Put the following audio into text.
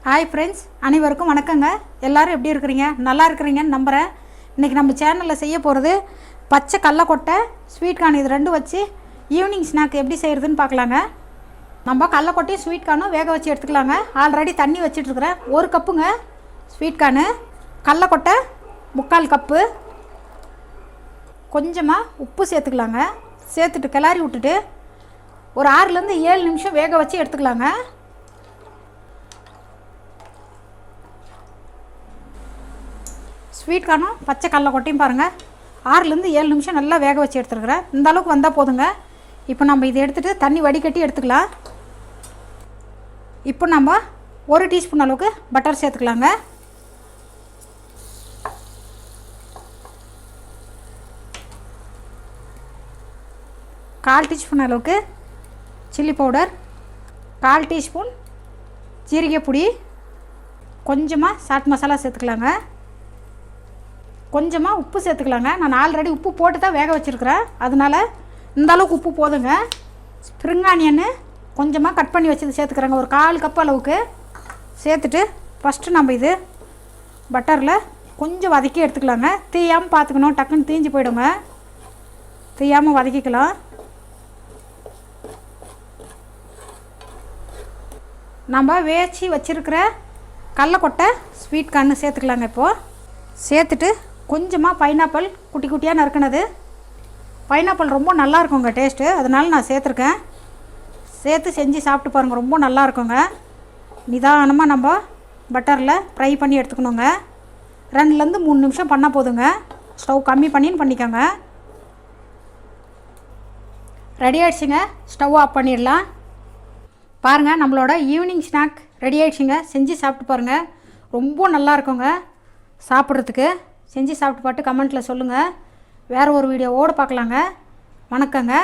Hi friends, அனைவருக்கும் வணக்கங்க. எல்லோரும் எப்படி இருக்கிறீங்க? நல்லா இருக்கிறீங்கன்னு நம்புகிறேன். இன்றைக்கி நம்ம சேனலில் செய்ய போகிறது பச்சை கடலக்கொட்டை, ஸ்வீட் கார்ன். இது ரெண்டும் வச்சு ஈவினிங் ஸ்நாக் எப்படி செய்கிறதுன்னு பார்க்கலாங்க. நம்ம கடலக்கொட்டையும் ஸ்வீட் கார்னும் வேக வச்சு எடுத்துக்கலாங்க. ஆல்ரெடி தண்ணி வச்சிட்ருக்கிறேன். 1 கப்புங்க ஸ்வீட் கார்னு, கடலக்கொட்டை 3/4 கப்பு, கொஞ்சமாக உப்பு சேர்த்துக்கலாங்க. சேர்த்துட்டு கிளறி விட்டுட்டு ஒரு 6லேருந்து 7 நிமிஷம் வேக வச்சு எடுத்துக்கலாங்க. ஸ்வீட் கார்னும் பச்சை கடலக்கொட்டையும் பாருங்கள், 6லேருந்து 7 நிமிஷம் நல்லா வேக வச்சு எடுத்துருக்குறேன். இந்த அளவுக்கு வந்தால் போதுங்க. இப்போ நம்ம இதை எடுத்துகிட்டு தண்ணி வடிகட்டி எடுத்துக்கலாம். இப்போ நம்ம 1 டீஸ்பூன் அளவுக்கு பட்டர் சேர்த்துக்கலாங்க. கால் டீஸ்பூன் அளவுக்கு சில்லி பவுடர், 1/4 டீஸ்பூன் ஜீரக பொடி, கொஞ்சமாக சாட் மசாலா சேர்த்துக்கலாங்க. கொஞ்சமாக உப்பு சேர்த்துக்கலாங்க. நான் ஆல்ரெடி உப்பு போட்டு தான் வேக வச்சுருக்கிறேன், அதனால் இந்த அளவுக்கு உப்பு போதுங்க. ஸ்ப்ரிங் ஆனியன்னு கொஞ்சமாக கட் பண்ணி வச்சது சேர்த்துக்கிறேங்க, ஒரு 1/4 கப் அளவுக்கு சேர்த்துட்டு ஃபஸ்ட்டு நம்ம இது பட்டரில் கொஞ்சம் வதக்கி எடுத்துக்கலாங்க. தீயாமல் பார்த்துக்கணும், டக்குன்னு தீஞ்சு போயிடுங்க. தீயாமல் வதக்கிக்கலாம். நம்ம வேச்சி வச்சுருக்கிற கடலக்கொட்டை ஸ்வீட் கார்னு சேர்த்துக்கலாங்க. இப்போது சேர்த்துட்டு கொஞ்சமாக பைனாப்பிள் குட்டி குட்டியாக நறுக்கினது, பைனாப்பிள் ரொம்ப நல்லா இருக்குங்க டேஸ்ட்டு, அதனால நான் சேர்த்துருக்கேன். சேர்த்து செஞ்சு சாப்பிட்டு பாருங்கள், ரொம்ப நல்லா இருக்குங்க. நிதானமாக நம்ம பட்டரில் ஃப்ரை பண்ணி எடுத்துக்கணுங்க. 2லேருந்து 3 நிமிஷம் பண்ணால் போதுங்க. ஸ்டவ் கம்மி பண்ணிக்கோங்க. ரெடி ஆகிடுச்சுங்க. ஸ்டவ் ஆஃப் பண்ணிடலாம். பாருங்கள், நம்மளோட ஈவினிங் ஸ்நாக் ரெடி ஆகிடுச்சுங்க. செஞ்சு சாப்பிட்டு பாருங்கள், ரொம்ப நல்லா இருக்குங்க சாப்பிட்றதுக்கு. செஞ்சு சாப்பிட்டு பார்த்து கமெண்ட்டில் சொல்லுங்கள். வேறு ஒரு வீடியோவோடு பார்க்கலாங்க. வணக்கங்க.